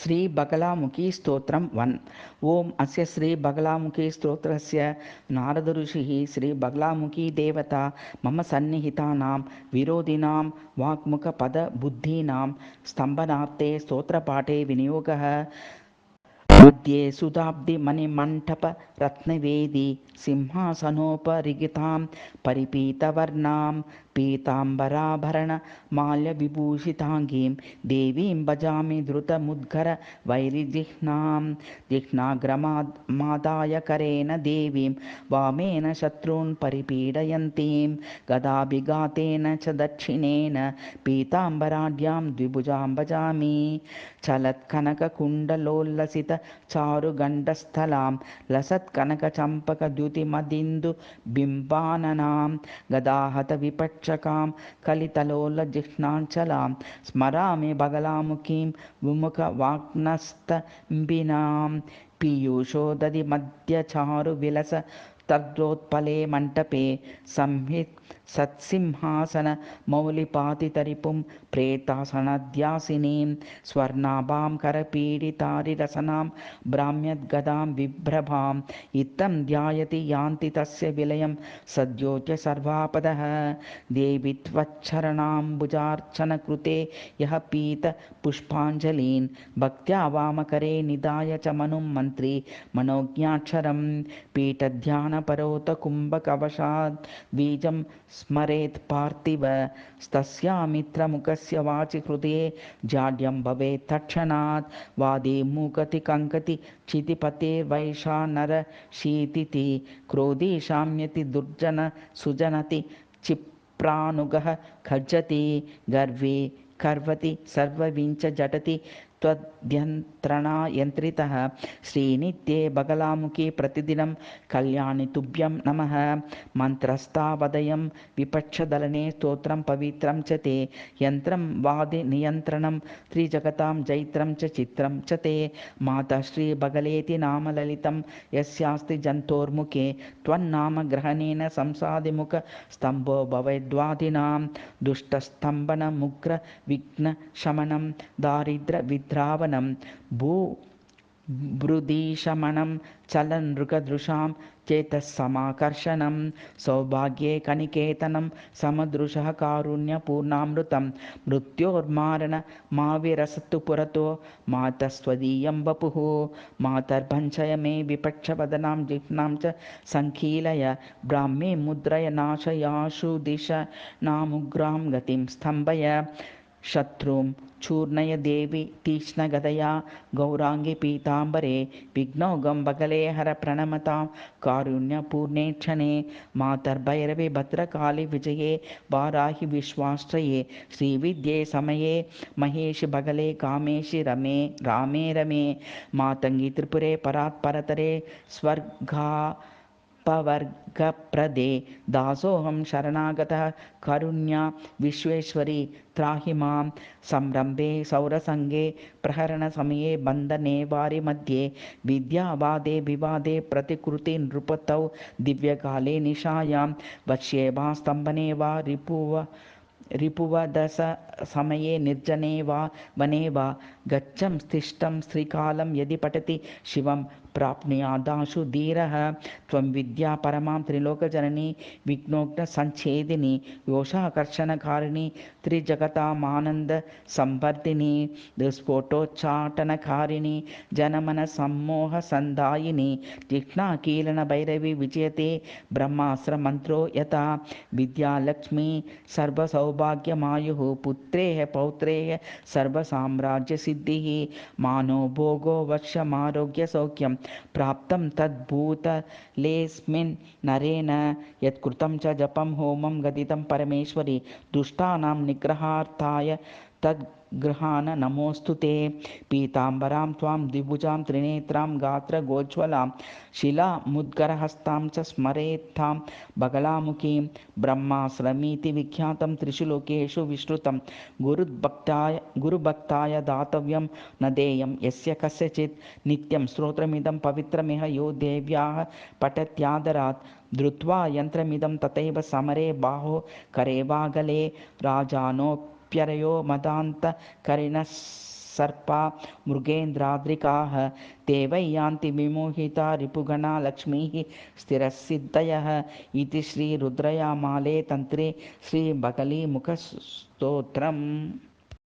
శ్రీ బగలాముఖి స్తోత్రం 1. ఓం అస్య శ్రీ బగలాముఖి స్తోత్రస్య నారద ఋషిః శ్రీ బగలాముఖి దేవత మమ సన్నిహితానాం విరోధినాం వాక్ముఖ పద బుద్ధీనాం స్తంభనార్థే స్తోత్రపాఠే వినియోగः. मध्ये सुधाब्धि मणिमण्टप रत्नवेदी सिंहासनोपरिगितां परिपीतवर्णां पीताम्बराभरण माल्यविभूषिताङ्गीं देवीं भजामि धृतमुद्गर वैरिजिह्नां जिह्नाग्रमादाय करेण देवीं वामेन शत्रून् परिपीडयन्तीं गदाभिघातेन च दक्षिणेन पीताम्बराढ्यां द्विभुजां भजामि चलत्कनककुण्डलोल्लसित चारुगण्डस्थलां लसत्कनकचम्पकद्युतिमदिन्दुबिम्बाननां गदाहतविपक्षकां कलितलोलजिह्नाञ्चलां स्मरामि बगलामुखीं विमुखवाक्नस्तम्बिनां पीयूषोदधिमध्यचारुविलस तद्रोत्पले मण्टपे संहित सत्सिंहासन मौलिपातितरिपुं प्रेतासनध्यासिनीं स्वर्णाभां करपीडितारिरसनां भ्राम्यद्गदां विभ्रभां इत्थं ध्यायति यान्ति तस्य विलयं सद्योच्य सर्वापदः. देवि त्वच्चरणाम्बुजार्चनकृते यः पीतपुष्पाञ्जलीन् भक्त्या वामकरे निधाय च मनुं मन्त्री मनोज्ञाक्षरं पीठध्यानपरोत कुम्भकवशाद् बीजं स्मरेत् पार्थिव तस्यामित्रमुखस्य वाचि हृदये जाड्यं भवेत् तत्क्षणात् वादे मूकति कङ्कति क्षितिपतेर्वैषा नरशीतिति क्रोधी शाम्यति दुर्जन सुजनति क्षिप्रानुगः खज्जति गर्वे कर्वति सर्वविंच झटति त्वद्यन्त्रणा श्रीनित्ये बगलामुखी प्रतिदिनं कल्याणि तुभ्यं नमः. मन्त्रस्तावदयं विपक्षदलने स्तोत्रं पवित्रं च ते यन्त्रं वादिनियन्त्रणं त्रिजगतां जैत्रं च चित्रं च ते माता श्रीबगलेति नाम ललितं यस्यास्ति जन्तोर्मुखे त्वन्नाम ग्रहणेन संसादिमुख स्तम्भो भवेद्वादिनां दुष्टस्तम्भनमुग्र विघ्नशमनं दारिद्र्यविद्रावणं भूभृदीशमनं चलनृगदृशां चेतस्समाकर्षणं सौभाग्ये कनिकेतनं समदृशः कारुण्यपूर्णामृतं मृत्योर्मारणमाविरसतु पुरतो मातस्त्वदीयं वपुः. मातर्भञ्चय मे विपक्षवदनां जिह्नां च सङ्कीलय ब्राह्मे मुद्रय नाशयाशु दिशनामुग्रां गतिं स्तम्भय. शत्रुं चूर्णय देवी तीक्ष्णगदया गौराङ्गी पीताम्बरे विघ्नौघं बगले हर प्रणमतां कारुण्यपूर्णे क्षणे. मातर्भैरवे भद्रकाली विजये वाराहि विश्वाश्रये श्रीविद्ये समये महेशि बगले कामेशि रमे रामे रमे. मातङ्गी त्रिपुरे परात्परतरे स्वर्गा पवर्गप्रदे दासोऽहं शरणागतः कारुण्या विश्वेश्वरी त्राहि मां. संरम्भे सौरसङ्गे प्रहरणसमये बन्धने वारिमध्ये विद्यावादे विवादे प्रतिकृति नृपतौ दिव्यकाले निशायां वश्ये वा स्तम्भने वा रिपुवदस समये निर्जने वा वने वा गच्छं तिष्ठं श्रीकालं यदि पठति शिवं प्राप्नुयादाशु धीरः. त्वं विद्या परमां त्रिलोकजननी विघ्नोघ्नसञ्छेदिनी योषाकर्षणकारिणी त्रिजगतामानन्दसंवर्धिनी दुष्स्फोटोच्चाटनकारिणी जनमनसम्मोहसन्दायिनी जिह्नाकीलनभैरवी विजयते ब्रह्मास्त्रमन्त्रो यथा. विद्यालक्ष्मी सर्वसौभाग्यमायुः पुत्रेः पौत्रेः सर्वसाम्राज्यसिद्धिः मानो भोगो वर्षमारोग्यसौख्यं प्राप्तं तद्भूतलेऽस्मिन् नरेण यत्कृतं च जपं होमं गदितं परमेश्वरी दुष्टानां निग्रहार्थाय तद्गृहान नमोऽस्तु ते. पीताम्बरां त्वां द्विभुजां त्रिनेत्रां गात्रगोज्ज्वलां शिलामुद्गरहस्तां च स्मरेत्तां बगलामुखीं. ब्रह्माश्रमीति विख्यातं त्रिषु लोकेषु विश्रुतं गुरुभक्ताय दातव्यं न देयं यस्य कस्यचित्. नित्यं स्तोत्रमिदं पवित्रमिह यो देव्याः पठत्यादरात् धृत्वा यन्त्रमिदं तथैव समरे बाहो करे वा गले राजानोऽप्यरयो मदान्तकरिणः सर्पा मृगेन्द्राद्रिकाः ते वै यान्ति विमोहिता रिपुगणा लक्ष्मीः स्थिरसिद्धयः इति श्रीरुद्रयामाले तन्त्रे श्रीबगलीमुखस्तोत्रम्।